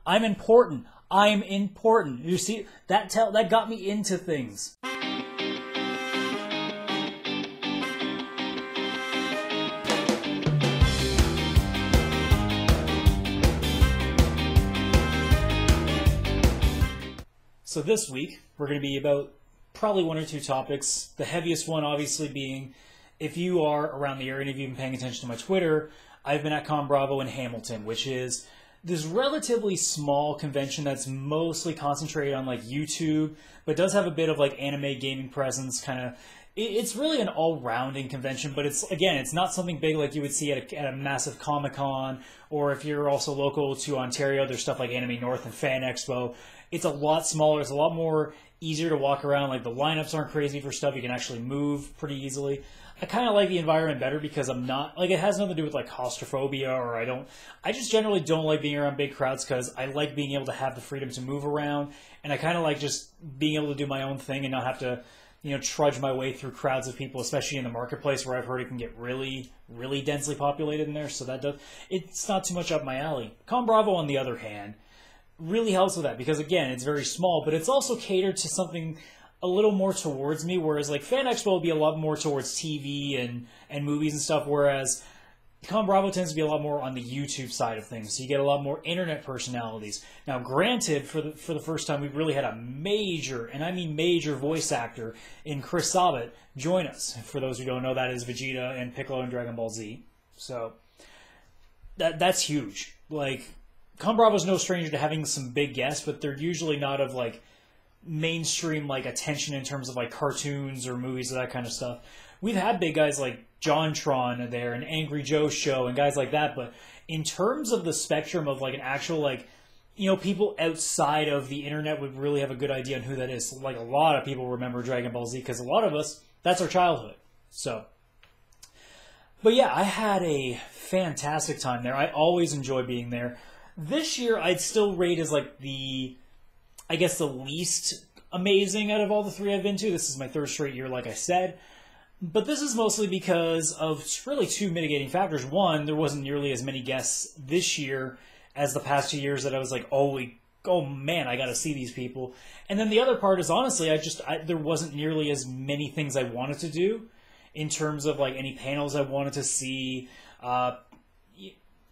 I'm important. I'm important. You see, that got me into things. So this week, we're going to be about probably one or two topics. The heaviest one, obviously, being if you are around the area and if you've been paying attention to my Twitter, I've been at ConBravo in Hamilton, which is this relatively small convention that's mostly concentrated on like YouTube, but does have a bit of like anime gaming presence. It's really an all-rounding convention, but it's not something big like you would see at a massive Comic-Con, or if you're also local to Ontario, there's stuff like Anime North and Fan Expo. It's a lot smaller. It's a lot more easier to walk around. Like the lineups aren't crazy for stuff. You can actually move pretty easily. I kind of like the environment better because I'm not like it has nothing to do with like claustrophobia or I just generally don't like being around big crowds because I like being able to have the freedom to move around, and I kind of like just being able to do my own thing and not have to trudge my way through crowds of people, especially in the marketplace where I've heard it can get really, really densely populated in there. So it's not too much up my alley. ConBravo, on the other hand, really helps with that because, again, it's very small, but it's also catered to something a little more towards me, whereas like Fan Expo will be a lot more towards TV and movies and stuff, whereas ConBravo tends to be a lot more on the YouTube side of things, so you get a lot more internet personalities. Now, granted, for the first time, we've really had a major, and I mean major, voice actor in Chris Sabat join us. For those who don't know, that is Vegeta and Piccolo in Dragon Ball Z. So that's huge. Like, ConBravo's no stranger to having some big guests, but they're usually not of like mainstream like attention in terms of like cartoons or movies or that kind of stuff. We've had big guys like JonTron there and Angry Joe Show and guys like that, but in terms of the spectrum of like an actual like people outside of the internet would really have a good idea on who that is. Like a lot of people remember Dragon Ball Z because a lot of us, that's our childhood. So, but yeah, I had a fantastic time there. I always enjoy being there. This year, I'd still rate as like the least amazing out of all the three I've been to. This is my third straight year, like I said. But this is mostly because of really two mitigating factors. One, there wasn't nearly as many guests this year as the past 2 years that I was like, oh man, I got to see these people. And then the other part is, honestly, there wasn't nearly as many things I wanted to do in terms of like any panels I wanted to see.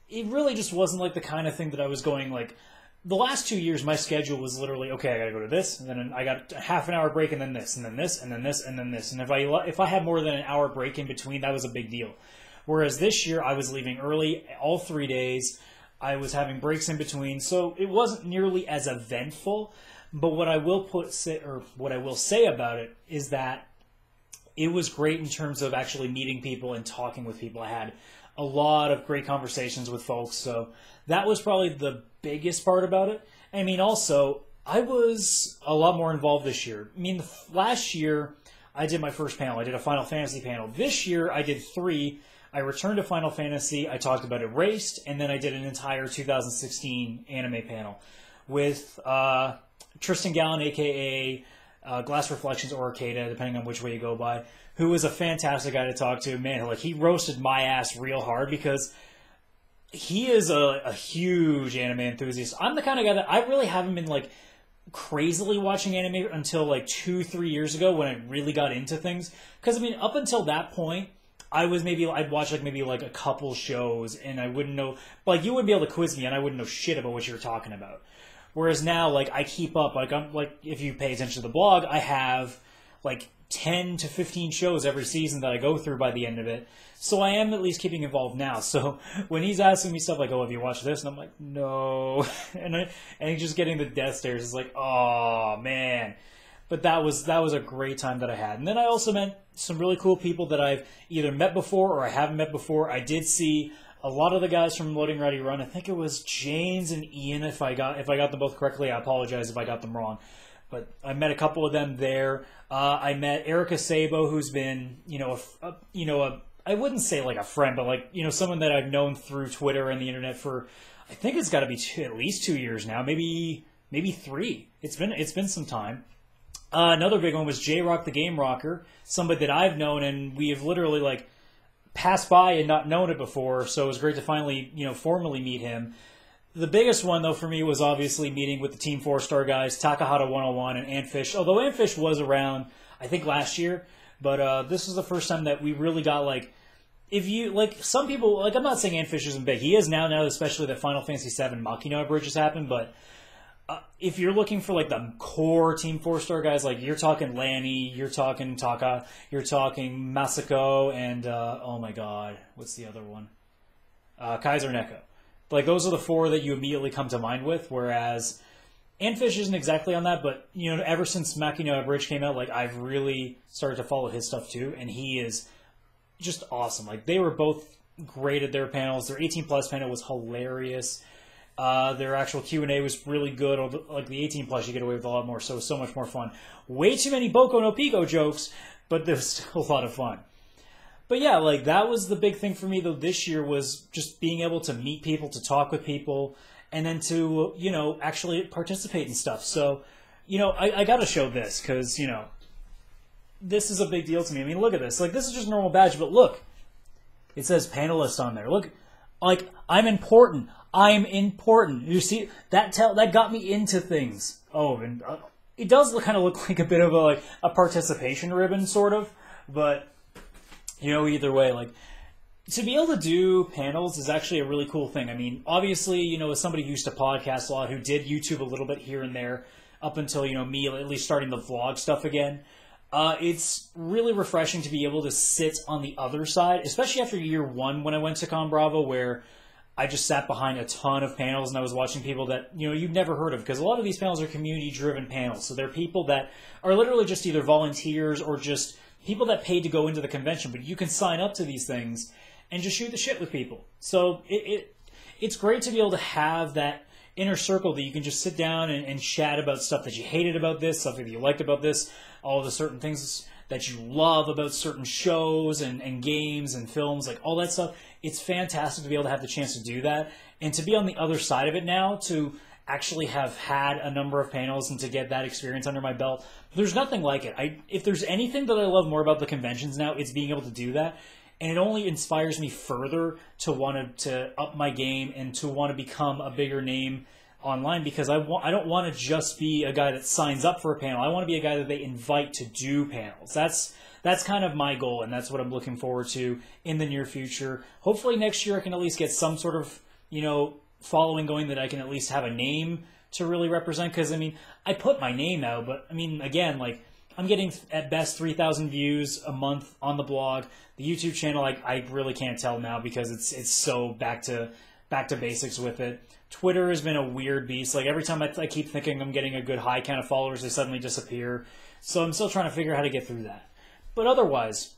It really just wasn't like the kind of thing that I was going like. The last 2 years, my schedule was literally, okay, I got to go to this, and then I got a half an hour break, and then this, and then this, and then this, and then this. And if I had more than an hour break in between, that was a big deal. Whereas this year, I was leaving early all 3 days. I was having breaks in between, so it wasn't nearly as eventful. But what I will say about it is that it was great in terms of actually meeting people and talking with people. I had a lot of great conversations with folks, so that was probably the biggest part about it. I mean, also, I was a lot more involved this year. I mean, last year, I did my first panel. I did a Final Fantasy panel. This year, I did 3. I returned to Final Fantasy. I talked about Erased, and then I did an entire 2016 anime panel with Tristan Gallen, a.k.a. Glass Reflections or Arcada, depending on which way you go by, who was a fantastic guy to talk to. Man, like, he roasted my ass real hard because he is a huge anime enthusiast. I'm the kind of guy that I really haven't been like crazily watching anime until like 2-3 years ago when I really got into things. Because I mean, up until that point, I'd watch like maybe like a couple shows and I wouldn't know, like you wouldn't be able to quiz me and I wouldn't know shit about what you were talking about. Whereas now, like I keep up, if you pay attention to the blog, I have like 10 to 15 shows every season that I go through by the end of it. So I am at least keeping involved now. So when he's asking me stuff like, oh, have you watched this? And I'm like, no. and he's just getting the death stares. It's like, oh, man. But that was a great time that I had. And then I also met some really cool people that I've either met before or I haven't met before. I did see a lot of the guys from Loading Ready Run. I think it was James and Ian, if I got them both correctly. I apologize if I got them wrong. But I met a couple of them there. I met Erica Sabo, who's been, I wouldn't say like a friend, but like, someone that I've known through Twitter and the internet for, I think it's got to be at least 2 years now, maybe 3. It's been some time. Another big one was J-Rock the Game Rocker, somebody that I've known, and we have literally like passed by and not known it before. So it was great to finally, formally meet him. The biggest one, though, for me was obviously meeting with the Team 4-Star guys, Takahata 101 and Antfish. Although Antfish was around, I think, last year. But this was the first time that we really got, like, if you, like, some people, like, I'm not saying Antfish isn't big. He is now, especially that Final Fantasy VII Machina bridge has happened. But if you're looking for, like, the core Team 4-Star guys, like, you're talking Lanny, you're talking Taka, you're talking Masako, and, oh my god, what's the other one? Kaiser Neko. Like, those are the four that you immediately come to mind with, whereas Antfish isn't exactly on that, but, you know, ever since Machina Bridge came out, like, I've really started to follow his stuff, too, and he is just awesome. Like, they were both great at their panels. Their 18-plus panel was hilarious. Their actual Q&A was really good. Like, the 18-plus, you get away with a lot more, so it was so much more fun. Way too many Boku no Pico jokes, but there's still a lot of fun. But yeah, like, that was the big thing for me, though, this year was just being able to meet people, to talk with people, and then to, you know, actually participate in stuff. So, you know, I got to show this because, you know, this is a big deal to me. I mean, look at this. Like, this is just a normal badge, but look. It says panelist on there. Look, like, I'm important. I'm important. You see, that got me into things. Oh, and it does kind of look like a bit of a participation ribbon, sort of, but... You know, either way, like, to be able to do panels is actually a really cool thing. I mean, obviously, you know, as somebody who used to podcast a lot, who did YouTube a little bit here and there, up until, you know, me at least starting the vlog stuff again, it's really refreshing to be able to sit on the other side, especially after year one when I went to ConBravo, where I just sat behind a ton of panels and I was watching people that, you know, you've never heard of, because a lot of these panels are community-driven panels. So they're people that are literally just either volunteers or just people that paid to go into the convention, but you can sign up to these things and just shoot the shit with people. So it's great to be able to have that inner circle that you can just sit down and chat about stuff that you hated about this, stuff that you liked about this, all the certain things that you love about certain shows and games and films, like all that stuff. It's fantastic to be able to have the chance to do that, and to be on the other side of it now, to actually have had a number of panels and to get that experience under my belt. There's nothing like it. If there's anything that I love more about the conventions now, it's being able to do that. And it only inspires me further to want to up my game and to want to become a bigger name online, because I don't want to just be a guy that signs up for a panel. I want to be a guy that they invite to do panels. That's kind of my goal, and that's what I'm looking forward to in the near future. Hopefully next year I can at least get some sort of, you know, following going, that I can at least have a name to really represent, because I mean, I put my name out, but I mean, again, like, I'm getting at best 3,000 views a month on the blog. The YouTube channel, I really can't tell now, because it's so back to basics with it. Twitter has been a weird beast. Like, every time I keep thinking I'm getting a good high count of followers, they suddenly disappear. So I'm still trying to figure out how to get through that. But otherwise,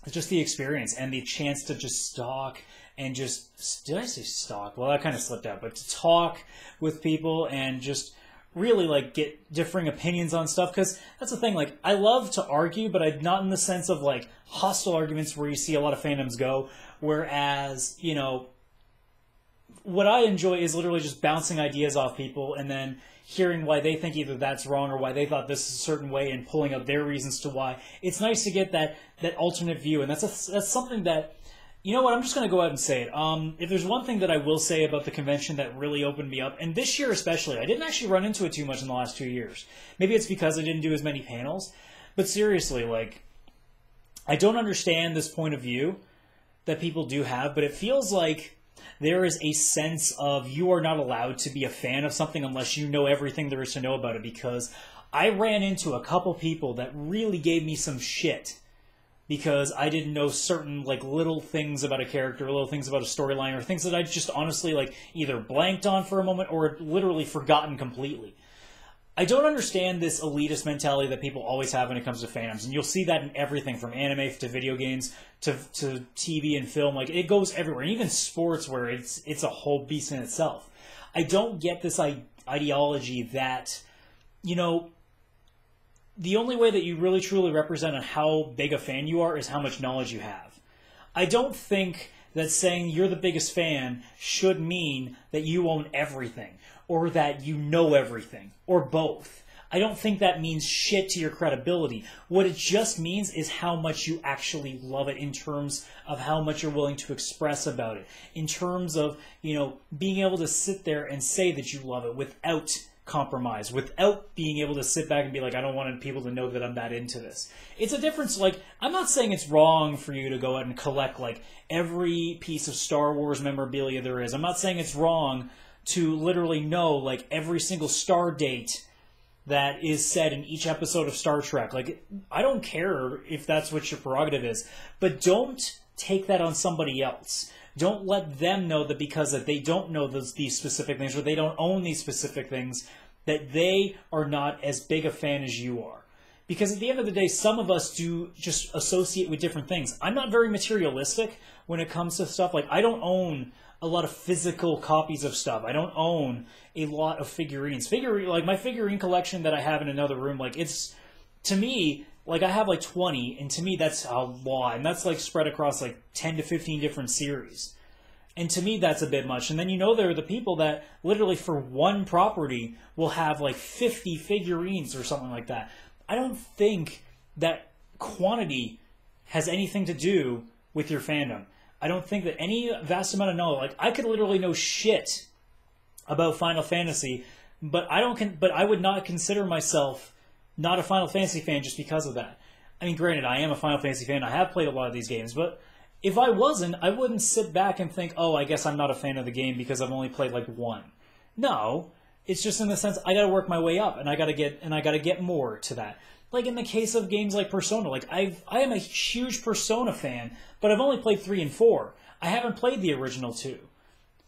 it's just the experience and the chance to just stalk and just, did I say stalk? Well, that kind of slipped out, but to talk with people and just really, like, get differing opinions on stuff, because that's the thing, like, I love to argue, but not in the sense of, like, hostile arguments where you see a lot of fandoms go, whereas, you know, what I enjoy is literally just bouncing ideas off people and then hearing why they think either that's wrong or why they thought this is a certain way, and pulling up their reasons to why. It's nice to get that alternate view, and that's something that, you know what, I'm just going to go out and say it. If there's one thing that I will say about the convention that really opened me up, and this year especially, I didn't actually run into it too much in the last 2 years. Maybe it's because I didn't do as many panels, but seriously, like, I don't understand this point of view that people do have, but it feels like there is a sense of you are not allowed to be a fan of something unless you know everything there is to know about it, because I ran into a couple people that really gave me some shit because I didn't know certain, like, little things about a character, little things about a storyline, or things that I just honestly, like, either blanked on for a moment or literally forgotten completely. I don't understand this elitist mentality that people always have when it comes to fandoms, and you'll see that in everything from anime to video games to TV and film. Like, it goes everywhere, and even sports, where it's a whole beast in itself. I don't get this ideology that, you know, the only way that you really truly represent on how big a fan you are is how much knowledge you have. I don't think that saying you're the biggest fan should mean that you own everything, or that you know everything, or both. I don't think that means shit to your credibility. What it just means is how much you actually love it in terms of how much you're willing to express about it. In terms of, being able to sit there and say that you love it without compromise, without being able to sit back and be like, I don't want people to know that I'm that into this. It's a difference. Like, I'm not saying it's wrong for you to go out and collect like every piece of Star Wars memorabilia there is. I'm not saying it's wrong to literally know like every single star date that is said in each episode of Star Trek. Like, I don't care if that's what your prerogative is, but don't take that on somebody else. Don't let them know that because that they don't know these specific things or they don't own these specific things, that they are not as big a fan as you are. Because at the end of the day, some of us do just associate with different things. I'm not very materialistic when it comes to stuff. Like, I don't own a lot of physical copies of stuff. I don't own a lot of figurines. Like, my figurine collection that I have in another room, like, it's, to me, like, I have like 20, and to me that's a lot, and that's like spread across like 10 to 15 different series. And to me that's a bit much. And then there are the people that literally for one property will have like 50 figurines or something like that. I don't think that quantity has anything to do with your fandom. I don't think that any vast amount of knowledge, like, I could literally know shit about Final Fantasy, but I would not consider myself not a Final Fantasy fan just because of that. I mean, granted, I am a Final Fantasy fan. I have played a lot of these games, but if I wasn't, I wouldn't sit back and think, oh, I guess I'm not a fan of the game because I've only played like one. No, it's just in the sense I got to work my way up, and I got to get more to that. Like in the case of games like Persona, like I am a huge Persona fan, but I've only played 3 and 4. I haven't played the original 2.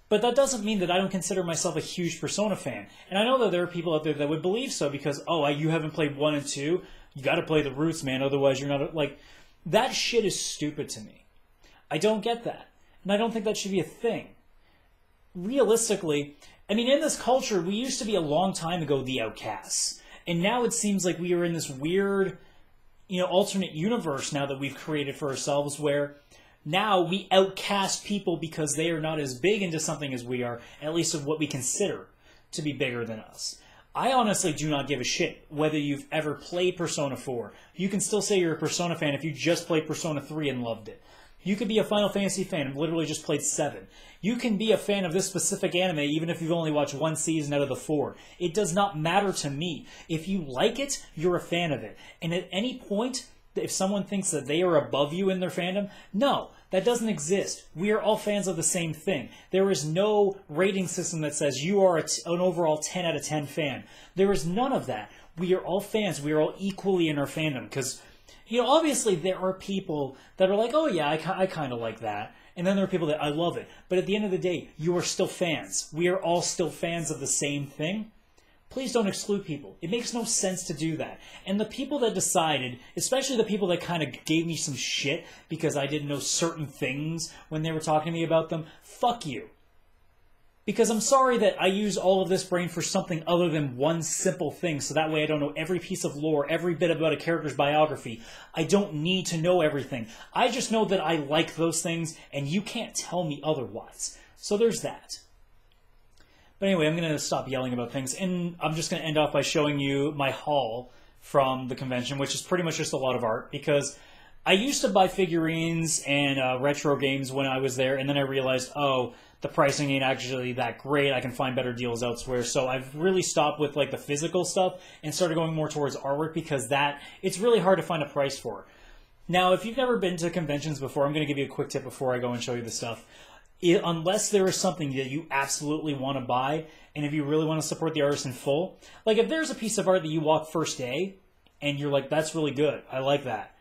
But that doesn't mean that I don't consider myself a huge Persona fan. And I know that there are people out there that would believe so because, oh, you haven't played 1 and 2? You got to play the roots, man, otherwise you're not... Like, that shit is stupid to me. I don't get that. And I don't think that should be a thing. Realistically, I mean, in this culture, we used to be a long time ago the outcasts. And now it seems like we are in this weird, alternate universe now that we've created for ourselves where... Now we outcast people because they are not as big into something as we are, at least of what we consider to be bigger than us. I honestly do not give a shit whether you've ever played Persona 4. You can still say you're a Persona fan if you just played Persona 3 and loved it. You could be a Final Fantasy fan and literally just played 7. You can be a fan of this specific anime even if you've only watched 1 season out of the 4. It does not matter to me. If you like it, you're a fan of it. And at any point... if someone thinks that they are above you in their fandom, no, that doesn't exist. We are all fans of the same thing. There is no rating system that says you are an overall 10 out of 10 fan. There is none of that. We are all fans. We are all equally in our fandom. Because, obviously there are people that are like, oh yeah, I kind of like that. And then there are people that I love it. But at the end of the day, you are still fans. We are all still fans of the same thing. Please don't exclude people. It makes no sense to do that. And the people that decided, especially the people that kind of gave me some shit because I didn't know certain things when they were talking to me about them, fuck you. Because I'm sorry that I use all of this brain for something other than one simple thing, so that way I don't know every piece of lore, every bit about a character's biography. I don't need to know everything. I just know that I like those things, and you can't tell me otherwise. So there's that. But anyway, I'm going to stop yelling about things, and I'm just going to end off by showing you my haul from the convention, which is pretty much just a lot of art, because I used to buy figurines and retro games when I was there, and then I realized, oh, the pricing ain't actually that great. I can find better deals elsewhere. So I've really stopped with like the physical stuff and started going more towards artwork because it's really hard to find a price for. Now, if you've never been to conventions before, I'm going to give you a quick tip before I go and show you the stuff. Unless there is something that you absolutely want to buy, and if you really want to support the artist in full, like if there's a piece of art that you walk first day, and you're like, that's really good, I like that.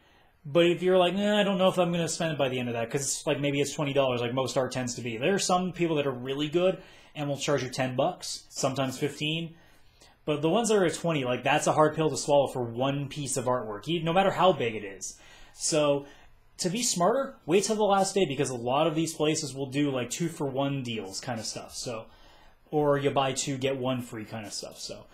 But if you're like, I don't know if I'm going to spend it by the end of that, because like maybe it's $20, like most art tends to be. There are some people that are really good, and will charge you $10, sometimes 15. But the ones that are at 20, like that's a hard pill to swallow for one piece of artwork, no matter how big it is. So... to be smarter, wait till the last day because a lot of these places will do like 2-for-1 deals kind of stuff. So, or you buy 2, get 1 free kind of stuff. So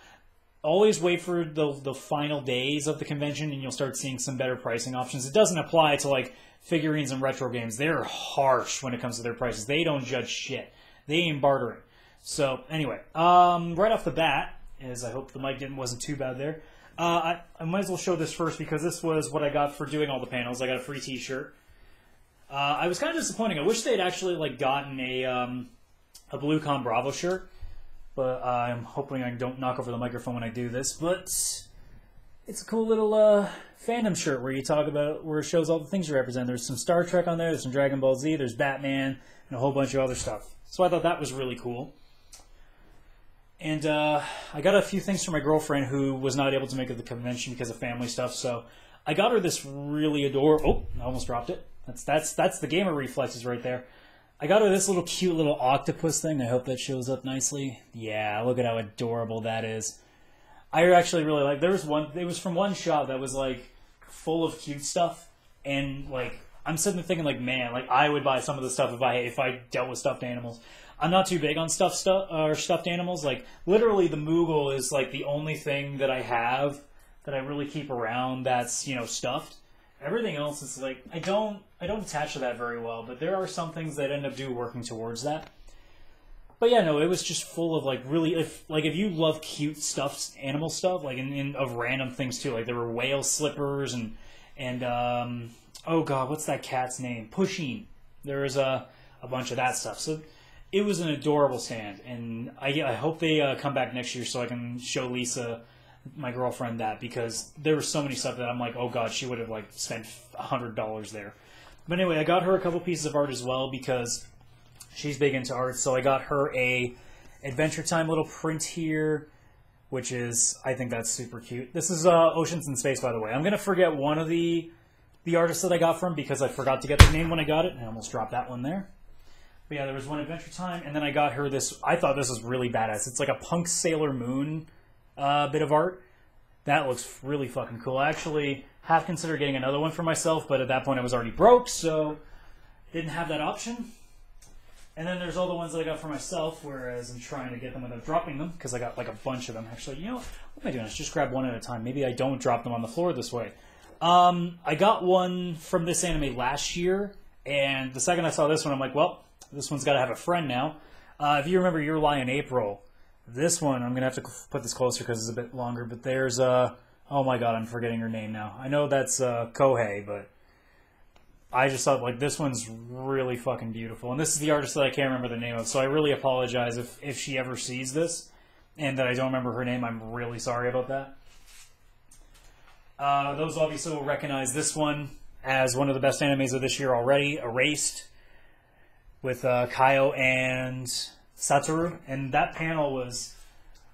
always wait for the final days of the convention and you'll start seeing some better pricing options. It doesn't apply to like figurines and retro games. They're harsh when it comes to their prices. They don't judge shit. They ain't bartering. So anyway, right off the bat, as I hope the mic wasn't too bad there. I might as well show this first because this was what I got for doing all the panels. I got a free T-shirt. I was kind of disappointing. I wish they'd actually like gotten a blue ConBravo shirt, but I'm hoping I don't knock over the microphone when I do this. But it's a cool little fandom shirt where it shows all the things you represent. There's some Star Trek on there. There's some Dragon Ball Z. There's Batman and a whole bunch of other stuff. So I thought that was really cool. And I got a few things from my girlfriend who was not able to make it to the convention because of family stuff. So I got her this really adorable... Oh, I almost dropped it. That's the gamer reflexes right there. I got her this little cute little octopus thing. I hope that shows up nicely. Yeah, look at how adorable that is. I actually really like... There was one... It was from one shop that was like full of cute stuff. And like I'm sitting there thinking like, man, like I would buy some of the stuff if I dealt with stuffed animals. I'm not too big on stuffed animals. Like, literally, the Moogle is, like, the only thing that I have that I really keep around that's, you know, stuffed. Everything else is, like, I don't attach to that very well, but there are some things that end up working towards that. But, yeah, no, it was just full of, like, really, if you love cute stuffed animal stuff, like, of random things, too. Like, there were whale slippers and oh, God, what's that cat's name? Pusheen. There was a bunch of that stuff. So... It was an adorable stand, and I hope they come back next year so I can show Lisa, my girlfriend, that, because there was so many stuff that I'm like, oh god, she would have like spent $100 there. But anyway, I got her a couple pieces of art as well because she's big into art, so I got her a Adventure Time little print here, which is, I think that's super cute. This is Oceans in Space, by the way. I'm going to forget one of the artists that I got from because I forgot to get the name when I got it, and I almost dropped that one there. But yeah, there was one Adventure Time, and then I got her this. I thought this was really badass. It's like a punk Sailor Moon bit of art. That looks really fucking cool. I actually half considered getting another one for myself, but at that point I was already broke, so didn't have that option. And then there's all the ones that I got for myself, whereas I'm trying to get them without dropping them, because I got like a bunch of them. Actually, you know, what am I doing? Let's just grab one at a time. Maybe I don't drop them on the floor this way. I got one from this anime last year, and the second I saw this one, I'm like, well... This one's got to have a friend now. If you remember Your Lie in April, this one, I'm going to have to put this closer because it's a bit longer, but there's, oh my god, I'm forgetting her name now. I know that's Kohei, but I just thought, like, this one's really fucking beautiful. And this is the artist that I can't remember the name of, so I really apologize if she ever sees this and that I don't remember her name. I'm really sorry about that. Those obviously will recognize this one as one of the best animes of this year already, Erased, with Kaio and Satoru, and that panel was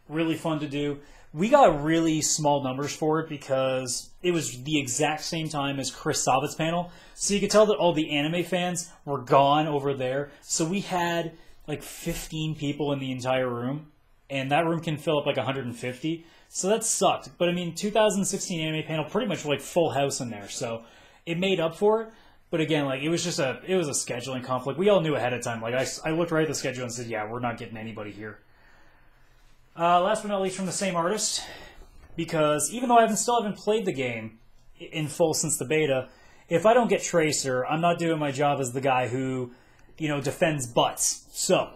really fun to do. We got really small numbers for it because it was the exact same time as Chris Sabat's panel, so you could tell that all the anime fans were gone over there. So we had like 15 people in the entire room, and that room can fill up like 150, so that sucked. But I mean, 2016 anime panel pretty much like full house in there, so it made up for it. But again, like it was a scheduling conflict. We all knew ahead of time. Like I looked right at the schedule and said, yeah, we're not getting anybody here. Last but not least, from the same artist, because even though I still haven't played the game in full since the beta, if I don't get Tracer, I'm not doing my job as the guy who, you know, defends butts. So,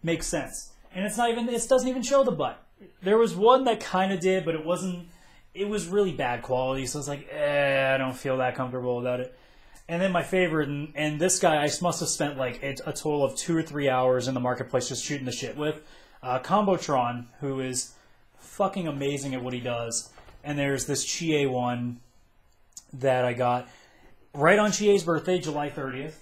makes sense. And it doesn't even show the butt. There was one that kind of did, but it was really bad quality, so it's like, I don't feel that comfortable about it. And then my favorite, and this guy I must have spent like a total of 2 or 3 hours in the marketplace just shooting the shit with. Combotron, who is fucking amazing at what he does. And there's this Chie one that I got right on Chie's birthday, July 30th.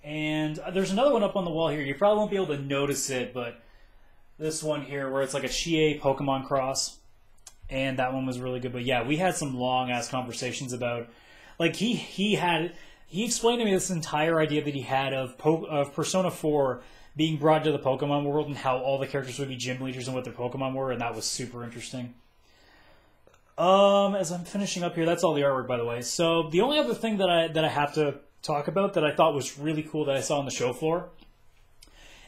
And there's another one up on the wall here. You probably won't be able to notice it, but this one here where it's like a Chie Pokemon cross. And that one was really good. But yeah, we had some long-ass conversations about... Like, he explained to me this entire idea that he had of Persona 4 being brought to the Pokemon world and how all the characters would be gym leaders and what their Pokemon were, and that was super interesting. As I'm finishing up here, that's all the artwork, by the way. So, the only other thing that I have to talk about that I thought was really cool that I saw on the show floor,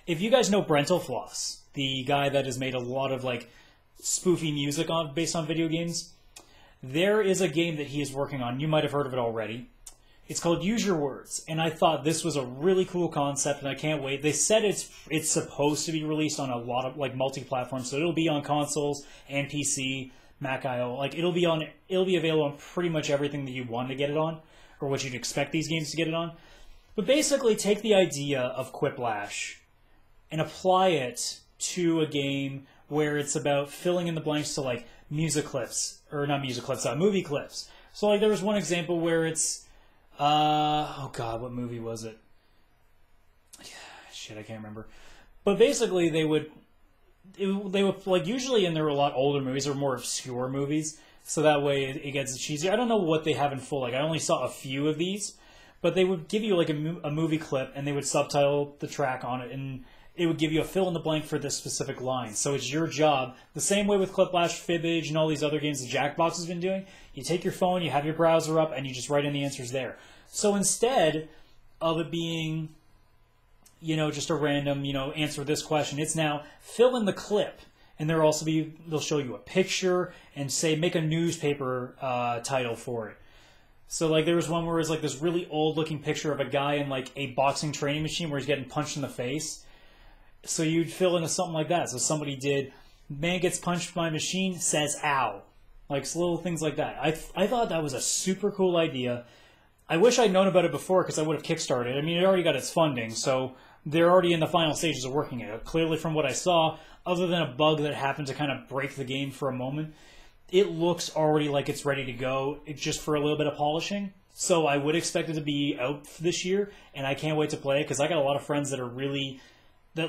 if you guys know Brental Floss, the guy that has made a lot of, like, spoofy music based on video games, there is a game that he is working on. You might have heard of it already. It's called Use Your Words, and I thought this was a really cool concept, and I can't wait. They said it's supposed to be released on a lot of like multi-platforms, so it'll be on consoles and PC, Mac IO. Like it'll be available on pretty much everything that you want to get it on, or what you'd expect these games to get it on. But basically, take the idea of Quiplash and apply it to a game where it's about filling in the blanks to like movie clips. So like there was one example where it's oh god, what movie was it? Shit, I can't remember. But basically, they would like usually, and there were a lot older movies or more obscure movies, so that way it gets cheesy. I don't know what they have in full. Like I only saw a few of these, but they would give you like a movie clip, and they would subtitle the track on it, and it would give you a fill in the blank for this specific line. So it's your job. The same way with Cliplash, Fibbage, and all these other games that Jackbox has been doing. You take your phone, you have your browser up, and you just write in the answers there. So instead of it being, just a random, answer this question, it's now fill in the clip. And they'll show you a picture and say, make a newspaper title for it. So like there was one where it was like this really old looking picture of a guy in like a boxing training machine where he's getting punched in the face. So you'd fill into something like that. So somebody did, man gets punched by machine, says ow. Like little things like that. I thought that was a super cool idea. I wish I'd known about it before because I would have kickstarted. I mean, it already got its funding, so they're already in the final stages of working it. Clearly from what I saw, other than a bug that happened to kind of break the game for a moment, it looks already like it's ready to go, just for a little bit of polishing. So I would expect it to be out this year, and I can't wait to play it because I got a lot of friends that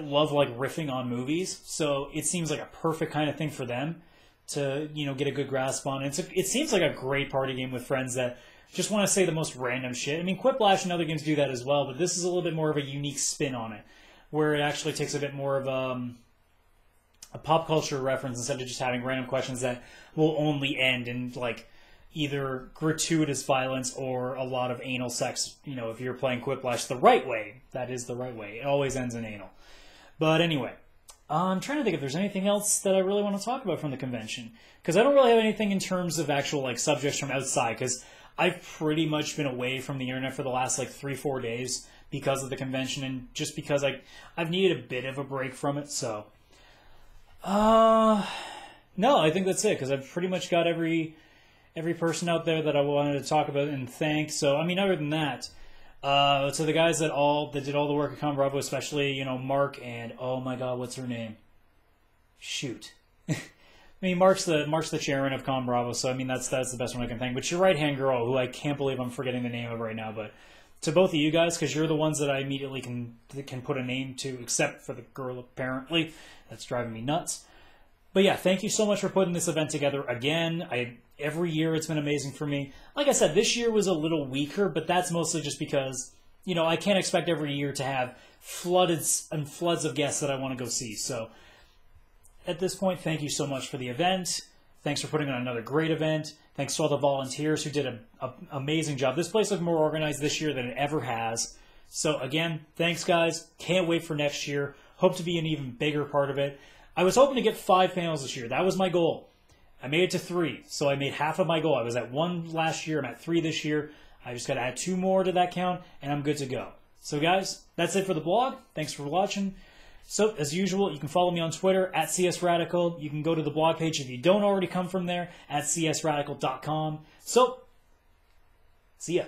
love like riffing on movies. So it seems like a perfect kind of thing for them to get a good grasp on. It seems like a great party game with friends that just want to say the most random shit. I mean, Quiplash and other games do that as well, but this is a little bit more of a unique spin on it, where it actually takes a bit more of a pop culture reference instead of just having random questions that will only end in like either gratuitous violence or a lot of anal sex. If you're playing Quiplash the right way, that is the right way. It always ends in anal. But anyway, I'm trying to think if there's anything else that I really want to talk about from the convention, because I don't really have anything in terms of actual like subjects from outside, because I've pretty much been away from the internet for the last like 3-4 days because of the convention, and just because I've needed a bit of a break from it. So no, I think that's it, because I've pretty much got every person out there that I wanted to talk about and thank. So I mean, other than that, to the guys that did all the work at ConBravo, especially Mark and oh my god, what's her name? Shoot. I mean, Mark's the chairman of ConBravo, so I mean that's the best one I can thank. But your right hand girl, who I can't believe I'm forgetting the name of right now, but to both of you guys, because you're the ones that I immediately can put a name to, except for the girl apparently. That's driving me nuts. But yeah, thank you so much for putting this event together again. Every year it's been amazing for me. Like I said, this year was a little weaker, but that's mostly just because, I can't expect every year to have floods of guests that I want to go see. So at this point, thank you so much for the event. Thanks for putting on another great event. Thanks to all the volunteers who did an amazing job. This place looked more organized this year than it ever has. So again, thanks guys. Can't wait for next year. Hope to be an even bigger part of it. I was hoping to get 5 panels this year. That was my goal. I made it to 3, so I made half of my goal. I was at 1 last year. I'm at 3 this year. I just got to add 2 more to that count, and I'm good to go. So guys, that's it for the blog. Thanks for watching. So, as usual, you can follow me on Twitter, at CSRadical. You can go to the blog page if you don't already come from there, at csradical.com. So, see ya.